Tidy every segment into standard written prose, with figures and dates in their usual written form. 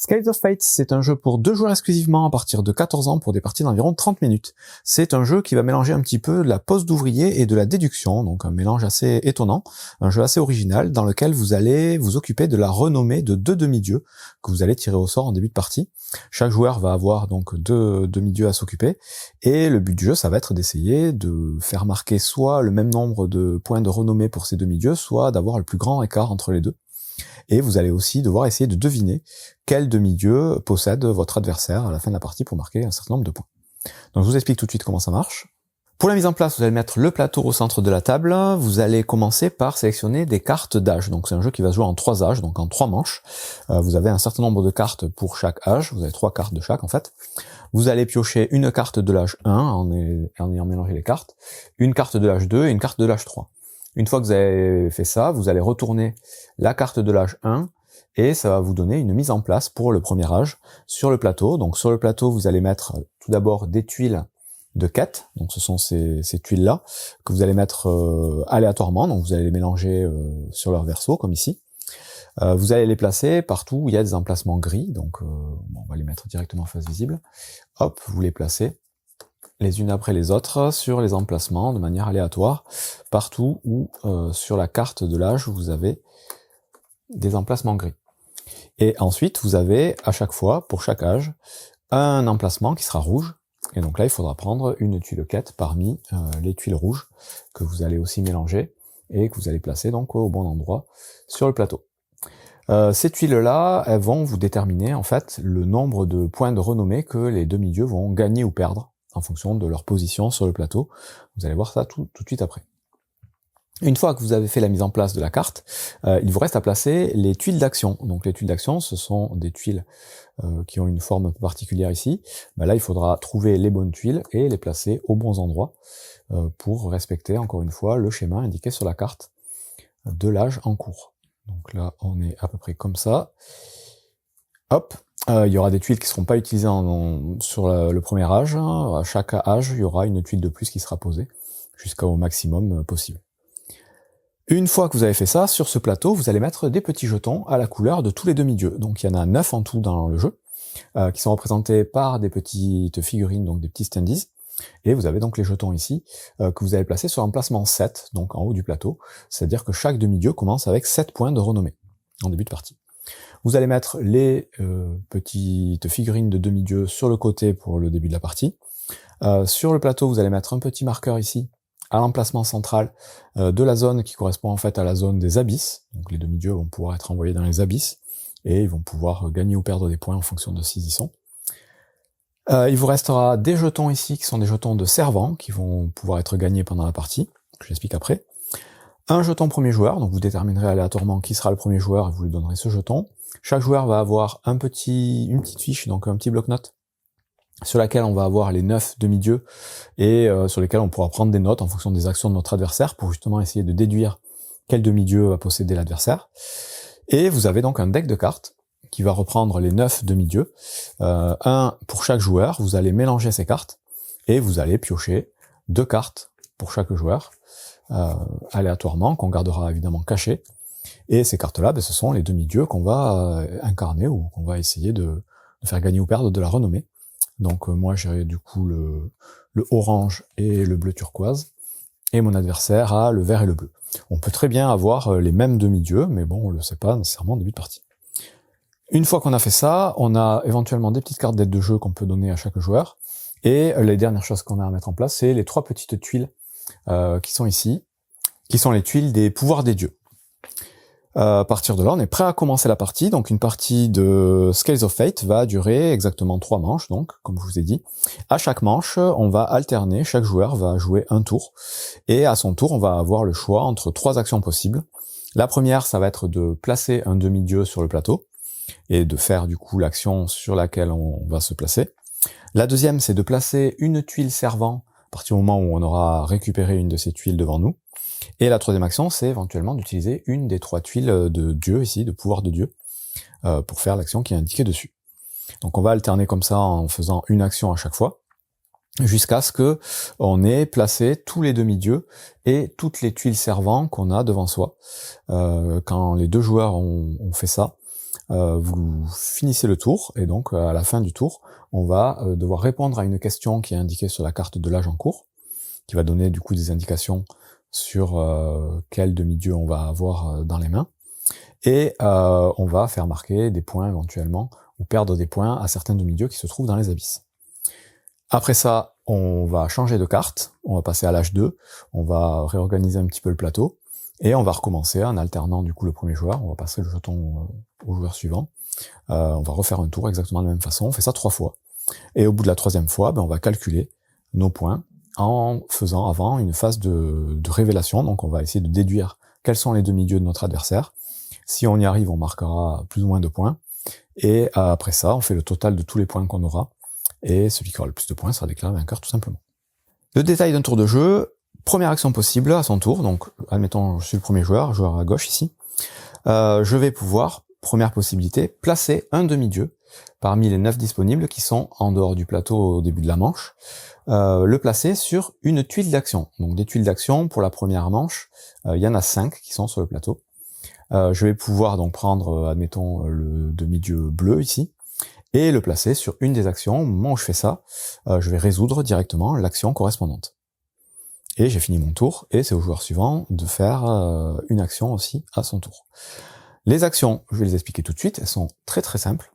Scales of Fate, c'est un jeu pour 2 joueurs exclusivement à partir de 14 ans pour des parties d'environ 30 minutes. C'est un jeu qui va mélanger un petit peu de la pose d'ouvrier et de la déduction, donc un mélange assez étonnant, un jeu assez original dans lequel vous allez vous occuper de la renommée de 2 demi-dieux que vous allez tirer au sort en début de partie. Chaque joueur va avoir donc 2 demi-dieux à s'occuper et le but du jeu, ça va être d'essayer de faire marquer soit le même nombre de points de renommée pour ces demi-dieux, soit d'avoir le plus grand écart entre les deux. Et vous allez aussi devoir essayer de deviner quel demi-dieu possède votre adversaire à la fin de la partie pour marquer un certain nombre de points. Donc je vous explique tout de suite comment ça marche. Pour la mise en place, vous allez mettre le plateau au centre de la table. Vous allez commencer par sélectionner des cartes d'âge. Donc c'est un jeu qui va se jouer en 3 âges, donc en 3 manches. Vous avez un certain nombre de cartes pour chaque âge. Vous avez 3 cartes de chaque en fait. Vous allez piocher une carte de l'âge 1 en ayant mélangé les cartes, une carte de l'âge 2 et une carte de l'âge 3. Une fois que vous avez fait ça, vous allez retourner la carte de l'âge 1 et ça va vous donner une mise en place pour le premier âge sur le plateau. Donc sur le plateau, vous allez mettre tout d'abord des tuiles de quête. Donc ce sont ces tuiles-là que vous allez mettre aléatoirement. Donc vous allez les mélanger sur leur verso comme ici. Vous allez les placer partout où il y a des emplacements gris. Donc on va les mettre directement en face visible. Hop, vous les placez les unes après les autres sur les emplacements de manière aléatoire, partout où sur la carte de l'âge vous avez des emplacements gris. Et ensuite vous avez à chaque fois, pour chaque âge, un emplacement qui sera rouge, et donc là il faudra prendre une tuile quête parmi les tuiles rouges que vous allez aussi mélanger et que vous allez placer donc au bon endroit sur le plateau. Ces tuiles-là, elles vont vous déterminer en fait le nombre de points de renommée que les demi-dieux vont gagner ou perdre en fonction de leur position sur le plateau. Vous allez voir ça tout de suite après. Une fois que vous avez fait la mise en place de la carte, il vous reste à placer les tuiles d'action. Donc les tuiles d'action, ce sont des tuiles qui ont une forme particulière ici. Là, il faudra trouver les bonnes tuiles et les placer aux bons endroits pour respecter, encore une fois, le schéma indiqué sur la carte de l'âge en cours. Donc là, on est à peu près comme ça. Hop, il y aura des tuiles qui ne seront pas utilisées sur le premier âge. À chaque âge, il y aura une tuile de plus qui sera posée jusqu'au maximum possible. Une fois que vous avez fait ça, sur ce plateau, vous allez mettre des petits jetons à la couleur de tous les demi-dieux. Donc il y en a 9 en tout dans le jeu, qui sont représentés par des petites figurines, donc des petits standees. Et vous avez donc les jetons ici, que vous allez placer sur emplacement 7, donc en haut du plateau. C'est-à-dire que chaque demi-dieu commence avec 7 points de renommée en début de partie. Vous allez mettre les petites figurines de demi-dieux sur le côté pour le début de la partie. Sur le plateau, vous allez mettre un petit marqueur ici, à l'emplacement central de la zone qui correspond en fait à la zone des abysses. Donc les demi-dieux vont pouvoir être envoyés dans les abysses, et ils vont pouvoir gagner ou perdre des points en fonction de s'ils y sont. Il vous restera des jetons ici, qui sont des jetons de servants, qui vont pouvoir être gagnés pendant la partie, je l'explique après. Un jeton premier joueur, donc vous déterminerez aléatoirement qui sera le premier joueur et vous lui donnerez ce jeton. Chaque joueur va avoir une petite fiche, donc un petit bloc-notes, sur laquelle on va avoir les 9 demi-dieux et sur lesquels on pourra prendre des notes en fonction des actions de notre adversaire pour justement essayer de déduire quel demi-dieu va posséder l'adversaire. Et vous avez donc un deck de cartes qui va reprendre les 9 demi-dieux, un pour chaque joueur. Vous allez mélanger ces cartes et vous allez piocher 2 cartes pour chaque joueur, aléatoirement, qu'on gardera évidemment cachées. Et ces cartes-là, ce sont les demi-dieux qu'on va incarner ou qu'on va essayer de faire gagner ou perdre de la renommée. Donc moi j'ai du coup le orange et le bleu turquoise, et mon adversaire a le vert et le bleu. On peut très bien avoir les mêmes demi-dieux, mais bon, on le sait pas nécessairement en début de partie. Une fois qu'on a fait ça, on a éventuellement des petites cartes d'aide de jeu qu'on peut donner à chaque joueur, et les dernières choses qu'on a à mettre en place, c'est les 3 petites tuiles qui sont ici, qui sont les tuiles des pouvoirs des dieux. À partir de là, on est prêt à commencer la partie. Donc une partie de Scales of Fate va durer exactement 3 manches, donc comme je vous ai dit. À chaque manche, on va alterner, chaque joueur va jouer un tour, et à son tour, on va avoir le choix entre 3 actions possibles. La première, ça va être de placer un demi-dieu sur le plateau, et de faire du coup l'action sur laquelle on va se placer. La deuxième, c'est de placer une tuile servant à partir du moment où on aura récupéré une de ces tuiles devant nous. Et la troisième action, c'est éventuellement d'utiliser une des 3 tuiles de Dieu ici, de pouvoir de Dieu, pour faire l'action qui est indiquée dessus. Donc on va alterner comme ça en faisant une action à chaque fois, jusqu'à ce que on ait placé tous les demi-dieux et toutes les tuiles servants qu'on a devant soi. Quand les 2 joueurs ont fait ça, vous finissez le tour, et donc à la fin du tour, on va devoir répondre à une question qui est indiquée sur la carte de l'âge en cours, qui va donner du coup des indications sur quel demi-dieu on va avoir dans les mains, et on va faire marquer des points éventuellement, ou perdre des points à certains demi-dieux qui se trouvent dans les abysses. Après ça, on va changer de carte, on va passer à l'âge 2, on va réorganiser un petit peu le plateau, et on va recommencer en alternant du coup le premier joueur, on va passer le jeton au joueur suivant, on va refaire un tour exactement de la même façon, on fait ça 3 fois. Et au bout de la 3e fois, on va calculer nos points en faisant avant une phase de révélation, donc on va essayer de déduire quels sont les demi-dieux de notre adversaire. Si on y arrive, on marquera plus ou moins de points, et après ça, on fait le total de tous les points qu'on aura, et celui qui aura le plus de points sera déclaré vainqueur tout simplement. Le détail d'un tour de jeu, première action possible à son tour, donc admettons je suis le premier joueur à gauche ici, je vais pouvoir, première possibilité, placer un demi-dieu parmi les 9 disponibles qui sont en dehors du plateau au début de la manche, le placer sur une tuile d'action. Donc des tuiles d'action pour la première manche, il y en a 5 qui sont sur le plateau. Je vais pouvoir donc prendre, admettons, le demi-dieu bleu ici, et le placer sur une des actions. Au moment où je fais ça, je vais résoudre directement l'action correspondante. Et j'ai fini mon tour, et c'est au joueur suivant de faire une action aussi à son tour. Les actions, je vais les expliquer tout de suite, elles sont très très simples.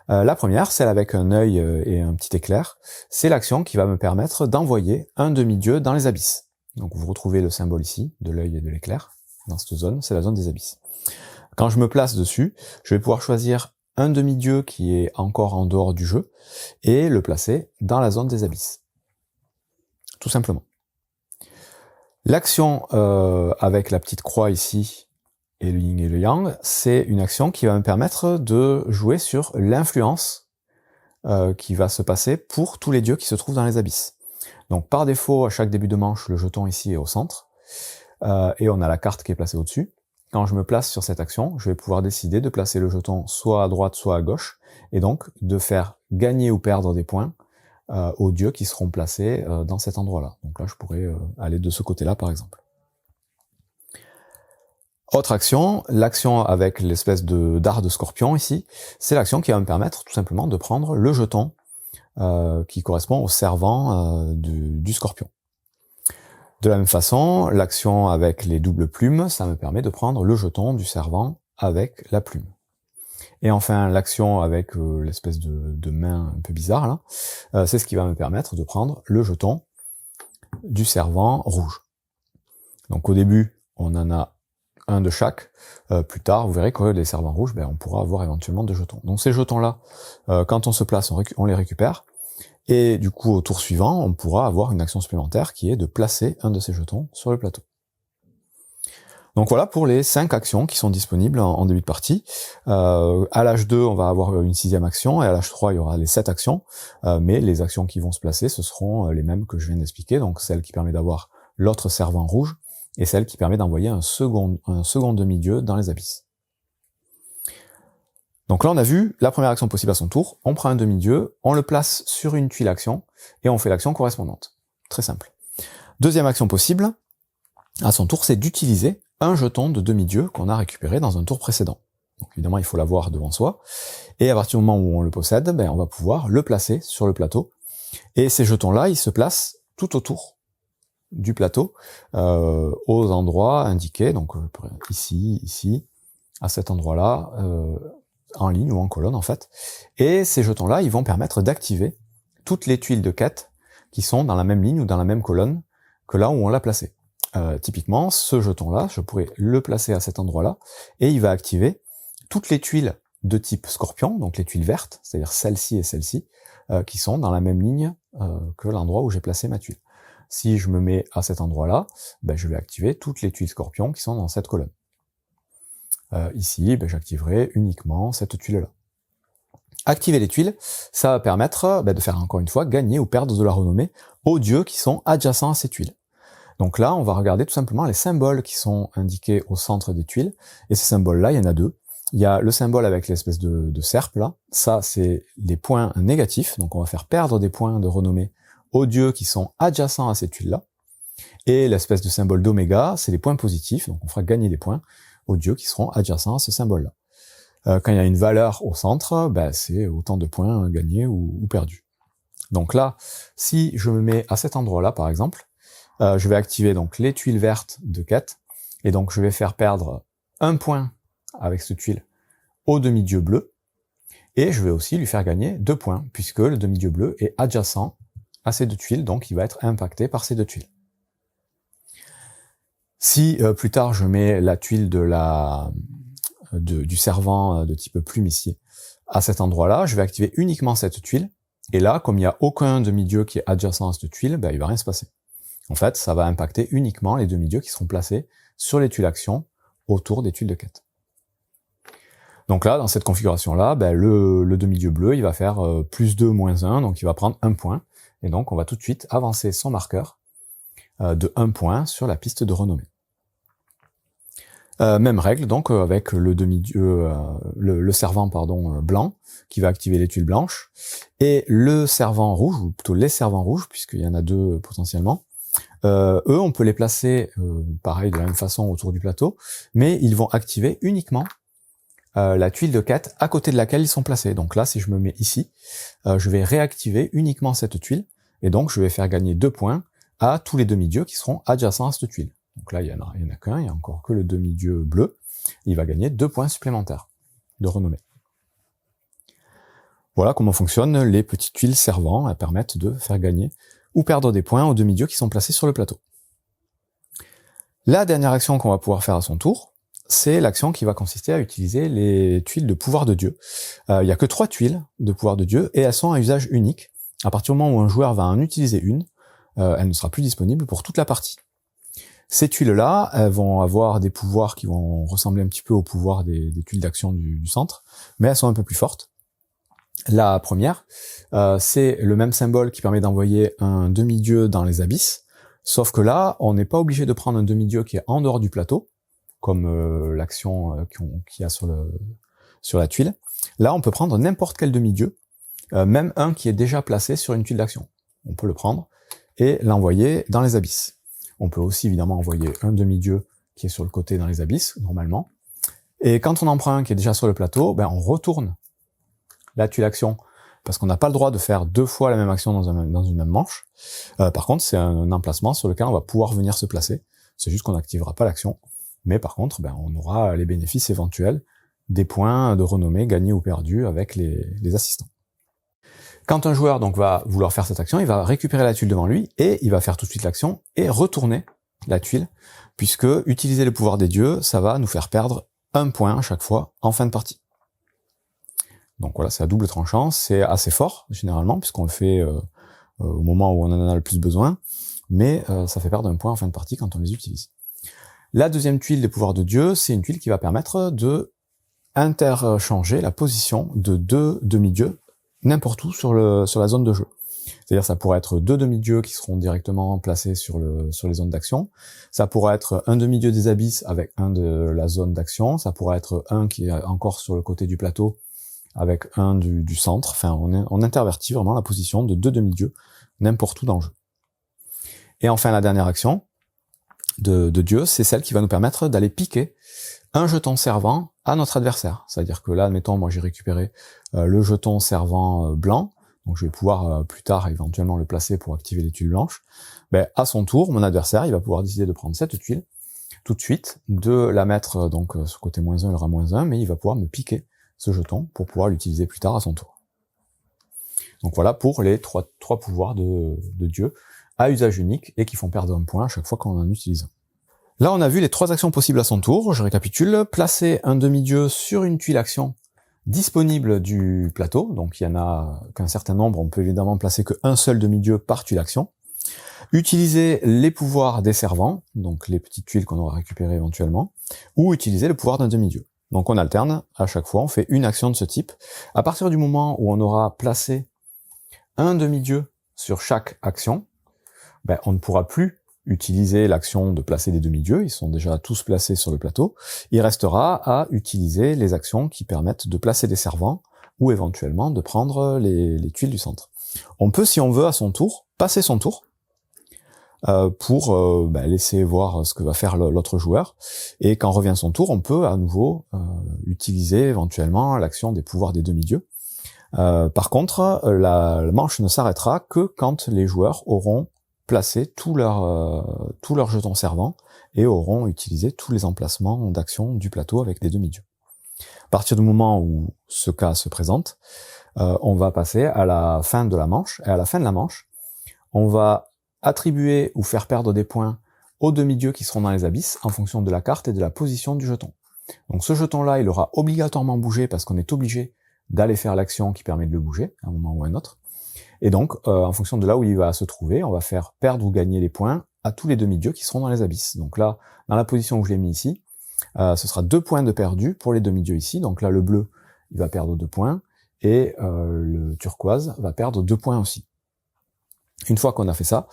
La première, celle avec un œil et un petit éclair, c'est l'action qui va me permettre d'envoyer un demi-dieu dans les abysses. Donc vous retrouvez le symbole ici, de l'œil et de l'éclair, dans cette zone, c'est la zone des abysses. Quand je me place dessus, je vais pouvoir choisir un demi-dieu qui est encore en dehors du jeu, et le placer dans la zone des abysses. Tout simplement. L'action avec la petite croix ici, et le yin et le yang, c'est une action qui va me permettre de jouer sur l'influence qui va se passer pour tous les dieux qui se trouvent dans les abysses. Donc par défaut, à chaque début de manche, le jeton ici est au centre, et on a la carte qui est placée au-dessus. Quand je me place sur cette action, je vais pouvoir décider de placer le jeton soit à droite, soit à gauche, et donc de faire gagner ou perdre des points aux dieux qui seront placés dans cet endroit-là. Donc là, je pourrais aller de ce côté-là, par exemple. Autre action, l'action avec l'espèce de dard de scorpion ici, c'est l'action qui va me permettre tout simplement de prendre le jeton qui correspond au servant du scorpion. De la même façon, l'action avec les doubles plumes, ça me permet de prendre le jeton du servant avec la plume. Et enfin, l'action avec l'espèce de main un peu bizarre là, c'est ce qui va me permettre de prendre le jeton du servant rouge. Donc au début, on en a un de chaque. Plus tard, vous verrez que les servants rouges, on pourra avoir éventuellement 2 jetons. Donc ces jetons-là, quand on se place, on les récupère. Et du coup, au tour suivant, on pourra avoir une action supplémentaire qui est de placer un de ces jetons sur le plateau. Donc voilà pour les 5 actions qui sont disponibles en début de partie. À l'âge 2, on va avoir une 6e action, et à l'âge 3, il y aura les 7 actions, mais les actions qui vont se placer, ce seront les mêmes que je viens d'expliquer, donc celle qui permet d'avoir l'autre servant rouge, et celle qui permet d'envoyer un second demi-dieu dans les abysses. Donc là, on a vu la première action possible à son tour, on prend un demi-dieu, on le place sur une tuile action, et on fait l'action correspondante. Très simple. Deuxième action possible, à son tour, c'est d'utiliser un jeton de demi-dieu qu'on a récupéré dans un tour précédent. Donc évidemment, il faut l'avoir devant soi, et à partir du moment où on le possède, on va pouvoir le placer sur le plateau, et ces jetons-là, ils se placent tout autour du plateau, aux endroits indiqués, donc ici, à cet endroit-là, en ligne ou en colonne en fait, et ces jetons-là, ils vont permettre d'activer toutes les tuiles de quête qui sont dans la même ligne ou dans la même colonne que là où on l'a placé. Typiquement, ce jeton-là, je pourrais le placer à cet endroit-là, et il va activer toutes les tuiles de type scorpion, donc les tuiles vertes, c'est-à-dire celle-ci et celle-ci, qui sont dans la même ligne que l'endroit où j'ai placé ma tuile. Si je me mets à cet endroit-là, je vais activer toutes les tuiles scorpions qui sont dans cette colonne. Ici, j'activerai uniquement cette tuile-là. Activer les tuiles, ça va permettre de faire encore une fois gagner ou perdre de la renommée aux dieux qui sont adjacents à ces tuiles. Donc là, on va regarder tout simplement les symboles qui sont indiqués au centre des tuiles, et ces symboles-là, il y en a 2. Il y a le symbole avec l'espèce de serpe là, ça c'est les points négatifs, donc on va faire perdre des points de renommée aux dieux qui sont adjacents à ces tuiles-là, et l'espèce de symbole d'oméga, c'est les points positifs, donc on fera gagner des points aux dieux qui seront adjacents à ce symbole-là. Quand il y a une valeur au centre, ben, c'est autant de points gagnés ou perdus. Donc là, si je me mets à cet endroit-là, par exemple, je vais activer donc les tuiles vertes de quête, et donc je vais faire perdre 1 point avec cette tuile au demi-dieu bleu, et je vais aussi lui faire gagner 2 points, puisque le demi-dieu bleu est adjacent à ces 2 tuiles, donc il va être impacté par ces 2 tuiles. Si plus tard je mets la tuile du servant de type plume ici à cet endroit-là, je vais activer uniquement cette tuile, et là, comme il n'y a aucun demi-dieu qui est adjacent à cette tuile, ben, il va rien se passer. En fait, ça va impacter uniquement les demi-dieux qui seront placés sur les tuiles actions autour des tuiles de quête. Donc là, dans cette configuration-là, ben, le demi-dieu bleu, il va faire plus 2, moins 1, donc il va prendre 1 point, et donc on va tout de suite avancer son marqueur de 1 point sur la piste de renommée. Même règle donc avec le demi-dieu, le servant blanc qui va activer les tuiles blanches, et le servant rouge, ou plutôt les servants rouges, puisqu'il y en a 2 potentiellement. Eux, on peut les placer pareil de la même façon autour du plateau, mais ils vont activer uniquement la tuile de quête à côté de laquelle ils sont placés. Donc là, si je me mets ici, je vais réactiver uniquement cette tuile, et donc je vais faire gagner 2 points à tous les demi-dieux qui seront adjacents à cette tuile. Donc là, il y en a qu'un, il n'y a encore que le demi-dieu bleu. Il va gagner 2 points supplémentaires de renommée. Voilà comment fonctionnent les petites tuiles servants. Elles permettent de faire gagner ou perdre des points aux demi-dieux qui sont placés sur le plateau. La dernière action qu'on va pouvoir faire à son tour, c'est l'action qui va consister à utiliser les tuiles de pouvoir de Dieu. Il n'y a que 3 tuiles de pouvoir de Dieu, et elles sont à usage unique. À partir du moment où un joueur va en utiliser une, elle ne sera plus disponible pour toute la partie. Ces tuiles-là, elles vont avoir des pouvoirs qui vont ressembler un petit peu aux pouvoirs des tuiles d'action du centre, mais elles sont un peu plus fortes. La première, c'est le même symbole qui permet d'envoyer un demi-dieu dans les abysses, sauf que là, on n'est pas obligé de prendre un demi-dieu qui est en dehors du plateau, comme l'action qu'il y a sur la tuile. Là, on peut prendre n'importe quel demi-dieu, même un qui est déjà placé sur une tuile d'action. On peut le prendre et l'envoyer dans les abysses. On peut aussi évidemment envoyer un demi-dieu qui est sur le côté dans les abysses, normalement. Et quand on en prend un qui est déjà sur le plateau, ben on retourne la tuile action, parce qu'on n'a pas le droit de faire 2 fois la même action dans une même manche. Par contre, c'est un emplacement sur lequel on va pouvoir venir se placer. C'est juste qu'on n'activera pas l'action. Mais par contre, ben, on aura les bénéfices éventuels des points de renommée gagnés ou perdus avec les assistants. Quand un joueur donc va vouloir faire cette action, il va récupérer la tuile devant lui, et il va faire tout de suite l'action et retourner la tuile, puisque utiliser le pouvoir des dieux, ça va nous faire perdre 1 point à chaque fois en fin de partie. Donc voilà, c'est à double tranchant, c'est assez fort généralement, puisqu'on le fait au moment où on en a le plus besoin, mais ça fait perdre 1 point en fin de partie quand on les utilise. La deuxième tuile des pouvoirs de Dieu, c'est une tuile qui va permettre de interchanger la position de 2 demi-dieux n'importe où sur la zone de jeu. C'est-à-dire ça pourrait être 2 demi-dieux qui seront directement placés sur les zones d'action, ça pourrait être un demi-dieu des abysses avec un de la zone d'action, ça pourrait être un qui est encore sur le côté du plateau avec un du centre. Enfin, on intervertit vraiment la position de 2 demi-dieux n'importe où dans le jeu. Et enfin, la dernière action de Dieu, c'est celle qui va nous permettre d'aller piquer un jeton servant à notre adversaire. C'est-à-dire que là, admettons, moi j'ai récupéré le jeton servant blanc, donc je vais pouvoir plus tard éventuellement le placer pour activer les tuiles blanches. Ben, à son tour, mon adversaire, il va pouvoir décider de prendre cette tuile tout de suite, de la mettre donc sur côté -1, il aura -1, mais il va pouvoir me piquer ce jeton pour pouvoir l'utiliser plus tard à son tour. Donc voilà pour les trois pouvoirs de Dieu à usage unique et qui font perdre 1 point à chaque fois qu'on en utilise un. Là, on a vu les 3 actions possibles à son tour. Je récapitule. Placer un demi-dieu sur une tuile action disponible du plateau. Donc, il y en a qu'un certain nombre. On peut évidemment placer qu'un seul demi-dieu par tuile action. Utiliser les pouvoirs des servants, donc les petites tuiles qu'on aura récupérées éventuellement, ou utiliser le pouvoir d'un demi-dieu. Donc, on alterne. À chaque fois, on fait une action de ce type. À partir du moment où on aura placé un demi-dieu sur chaque action, ben, on ne pourra plus utiliser l'action de placer des demi-dieux, ils sont déjà tous placés sur le plateau. Il restera à utiliser les actions qui permettent de placer des servants ou éventuellement de prendre les tuiles du centre. On peut, si on veut, à son tour, passer son tour pour laisser voir ce que va faire l'autre joueur. Et quand revient son tour, on peut à nouveau utiliser éventuellement l'action des pouvoirs des demi-dieux. Par contre, la manche ne s'arrêtera que quand les joueurs auront placé tous leurs jetons servants et auront utilisé tous les emplacements d'action du plateau avec des demi-dieux. À partir du moment où ce cas se présente, on va passer à la fin de la manche, et à la fin de la manche, on va attribuer ou faire perdre des points aux demi-dieux qui seront dans les abysses en fonction de la carte et de la position du jeton. Donc ce jeton-là, il aura obligatoirement bougé parce qu'on est obligé d'aller faire l'action qui permet de le bouger, à un moment ou à un autre. Et donc, en fonction de là où il va se trouver, on va faire perdre ou gagner les points à tous les demi-dieux qui seront dans les abysses. Donc là, dans la position où je l'ai mis ici, ce sera 2 points de perdu pour les demi-dieux ici. Donc là, le bleu, il va perdre 2 points, et le turquoise va perdre 2 points aussi. Une fois qu'on a fait ça,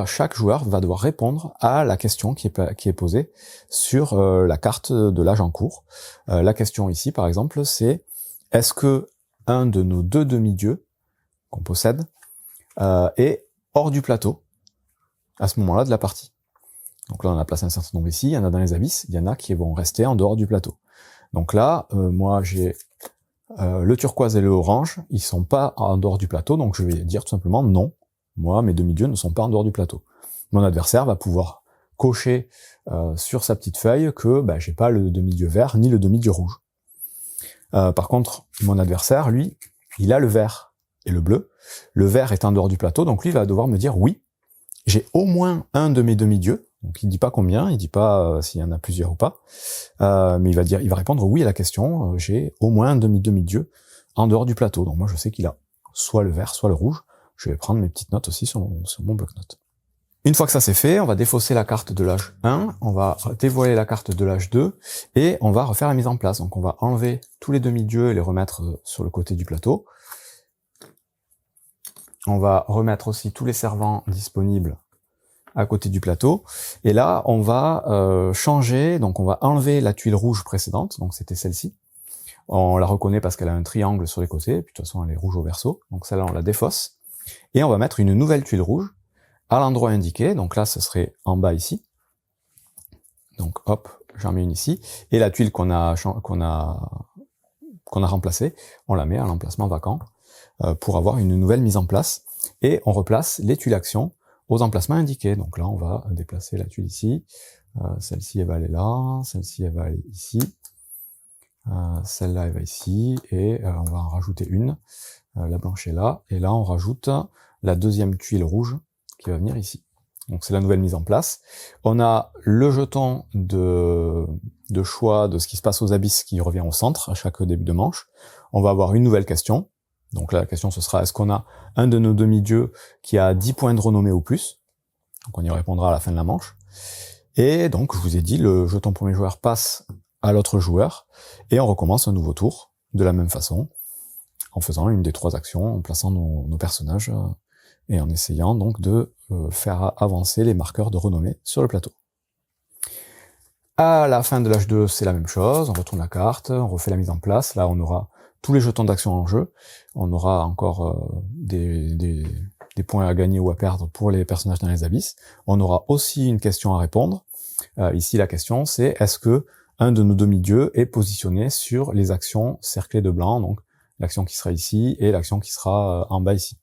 chaque joueur va devoir répondre à la question qui est posée sur la carte de l'âge en cours. La question ici, par exemple, c'est: est-ce que un de nos 2 demi-dieux qu'on possède est hors du plateau à ce moment-là de la partie? Donc là, on a placé un certain nombre ici, il y en a dans les abysses, il y en a qui vont rester en dehors du plateau. Donc là, moi j'ai le turquoise et le orange, ils sont pas en dehors du plateau, donc je vais dire tout simplement non. Moi, mes demi-dieux ne sont pas en dehors du plateau. Mon adversaire va pouvoir cocher sur sa petite feuille que j'ai pas le demi-dieu vert ni le demi-dieu rouge. Par contre, mon adversaire, lui, il a le vert et le bleu. Le vert est en dehors du plateau, donc lui, il va devoir me dire oui, j'ai au moins un de mes demi-dieux. Donc il dit pas combien, il dit pas s'il y en a plusieurs ou pas, mais il va répondre oui à la question, j'ai au moins un demi-dieu en dehors du plateau. Donc moi je sais qu'il a soit le vert, soit le rouge. Je vais prendre mes petites notes aussi sur mon bloc-notes. Une fois que ça c'est fait, on va défausser la carte de l'âge 1, on va dévoiler la carte de l'âge 2, et on va refaire la mise en place. Donc on va enlever tous les demi-dieux et les remettre sur le côté du plateau. On va remettre aussi tous les servants disponibles à côté du plateau. Et là, on va changer, donc on va enlever la tuile rouge précédente, donc c'était celle-ci. On la reconnaît parce qu'elle a un triangle sur les côtés, et puis de toute façon elle est rouge au verso, donc celle-là on la défausse. Et on va mettre une nouvelle tuile rouge à l'endroit indiqué, donc là ce serait en bas ici. Donc hop, j'en mets une ici, et la tuile qu'on a remplacée, on la met à l'emplacement vacant pour avoir une nouvelle mise en place, et on replace les tuiles actions aux emplacements indiqués. Donc là on va déplacer la tuile ici, celle-ci elle va aller là, celle-ci elle va aller ici, celle-là elle va ici, et on va en rajouter une, la blanche est là, et là on rajoute la deuxième tuile rouge qui va venir ici. Donc c'est la nouvelle mise en place. On a le jeton de choix de ce qui se passe aux abysses qui revient au centre à chaque début de manche. On va avoir une nouvelle question. Donc là la question ce sera: est-ce qu'on a un de nos demi-dieux qui a 10 points de renommée ou plus? Donc on y répondra à la fin de la manche. Et donc je vous ai dit, le jeton premier joueur passe à l'autre joueur, et on recommence un nouveau tour de la même façon, en faisant une des 3 actions, en plaçant nos personnages, et en essayant donc de faire avancer les marqueurs de renommée sur le plateau. À la fin de l'âge 2, c'est la même chose, on retourne la carte, on refait la mise en place, là on aura tous les jetons d'action en jeu, on aura encore des points à gagner ou à perdre pour les personnages dans les abysses, on aura aussi une question à répondre. Ici la question c'est: est-ce que un de nos demi-dieux est positionné sur les actions cerclées de blanc, donc l'action qui sera ici et l'action qui sera en bas ici.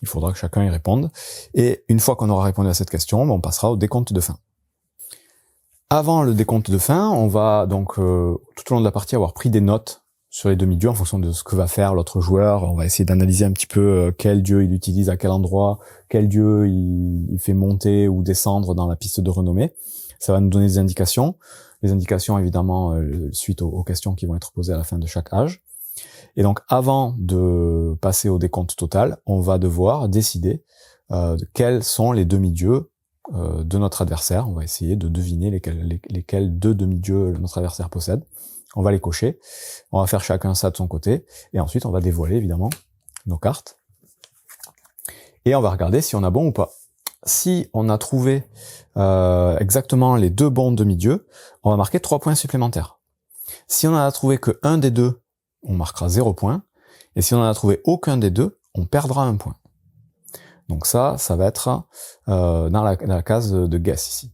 Il faudra que chacun y réponde. Et une fois qu'on aura répondu à cette question, on passera au décompte de fin. Avant le décompte de fin, on va donc tout au long de la partie avoir pris des notes sur les demi-dieux en fonction de ce que va faire l'autre joueur. On va essayer d'analyser un petit peu quel dieu il utilise à quel endroit, quel dieu il fait monter ou descendre dans la piste de renommée. Ça va nous donner des indications. Les indications, évidemment, suite aux questions qui vont être posées à la fin de chaque âge. Et donc, avant de passer au décompte total, on va devoir décider quels sont les demi-dieux de notre adversaire. On va essayer de deviner lesquels 2 demi-dieux notre adversaire possède. On va les cocher. On va faire chacun ça de son côté. Et ensuite, on va dévoiler, évidemment, nos cartes. Et on va regarder si on a bon ou pas. Si on a trouvé exactement les 2 bons demi-dieux, on va marquer 3 points supplémentaires. Si on en a trouvé que un des 2, on marquera 0 points. Et si on en a trouvé aucun des 2, on perdra 1 point. Donc ça va être dans la case de guess ici.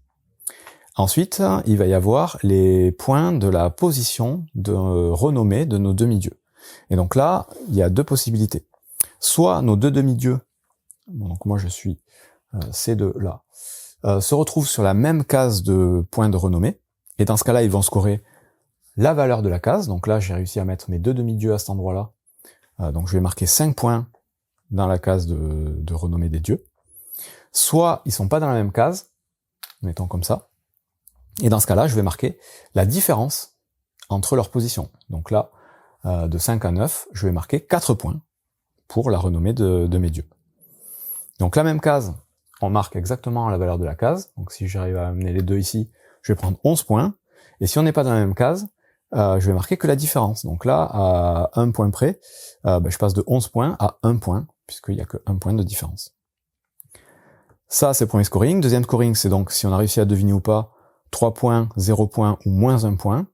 Ensuite, il va y avoir les points de la position de renommée de nos demi-dieux. Et donc là, il y a deux possibilités. Soit nos deux demi-dieux, donc moi je suis ces deux-là, se retrouvent sur la même case de points de renommée, et dans ce cas-là, ils vont scorer la valeur de la case. Donc là, j'ai réussi à mettre mes deux demi-dieux à cet endroit-là. Donc je vais marquer 5 points dans la case de renommée des dieux. Soit ils sont pas dans la même case, mettons comme ça, et dans ce cas-là, je vais marquer la différence entre leurs positions. Donc là, de 5 à 9, je vais marquer 4 points pour la renommée de mes dieux. Donc la même case, on marque exactement la valeur de la case. Donc si j'arrive à amener les deux ici, je vais prendre 11 points. Et si on n'est pas dans la même case, je vais marquer que la différence. Donc là, à 1 point près, je passe de 11 points à 1 point, puisqu'il n'y a que 1 point de différence. Ça, c'est le premier scoring. Deuxième scoring, c'est donc si on a réussi à deviner ou pas 3 points, 0 points ou moins 1 point.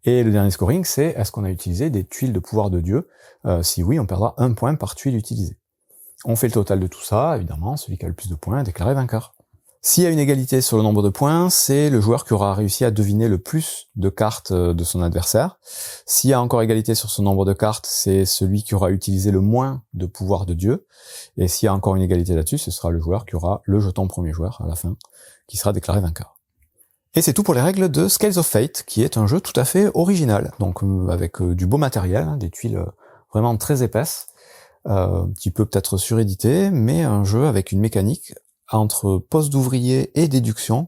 Et le dernier scoring, c'est est-ce qu'on a utilisé des tuiles de pouvoir de Dieu. Si oui, on perdra 1 point par tuile utilisée. On fait le total de tout ça, évidemment, celui qui a le plus de points est déclaré vainqueur. S'il y a une égalité sur le nombre de points, c'est le joueur qui aura réussi à deviner le plus de cartes de son adversaire. S'il y a encore égalité sur ce nombre de cartes, c'est celui qui aura utilisé le moins de pouvoir de Dieu. Et s'il y a encore une égalité là-dessus, ce sera le joueur qui aura le jeton premier joueur à la fin, qui sera déclaré vainqueur. Et c'est tout pour les règles de Scales of Fate, qui est un jeu tout à fait original, donc avec du beau matériel, hein, des tuiles vraiment très épaisses, un petit peu peut-être surédité, mais un jeu avec une mécanique entre poste d'ouvrier et déduction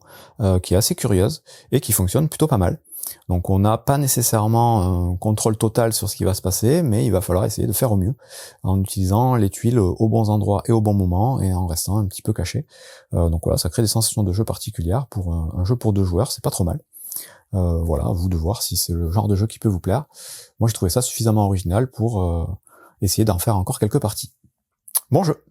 qui est assez curieuse et qui fonctionne plutôt pas mal. Donc on n'a pas nécessairement un contrôle total sur ce qui va se passer, mais il va falloir essayer de faire au mieux en utilisant les tuiles aux bons endroits et au bon moment et en restant un petit peu caché. Donc voilà, ça crée des sensations de jeu particulières pour un jeu pour 2 joueurs, c'est pas trop mal. Voilà, à vous de voir si c'est le genre de jeu qui peut vous plaire. Moi j'ai trouvé ça suffisamment original pour essayer d'en faire encore quelques parties. Bon jeu!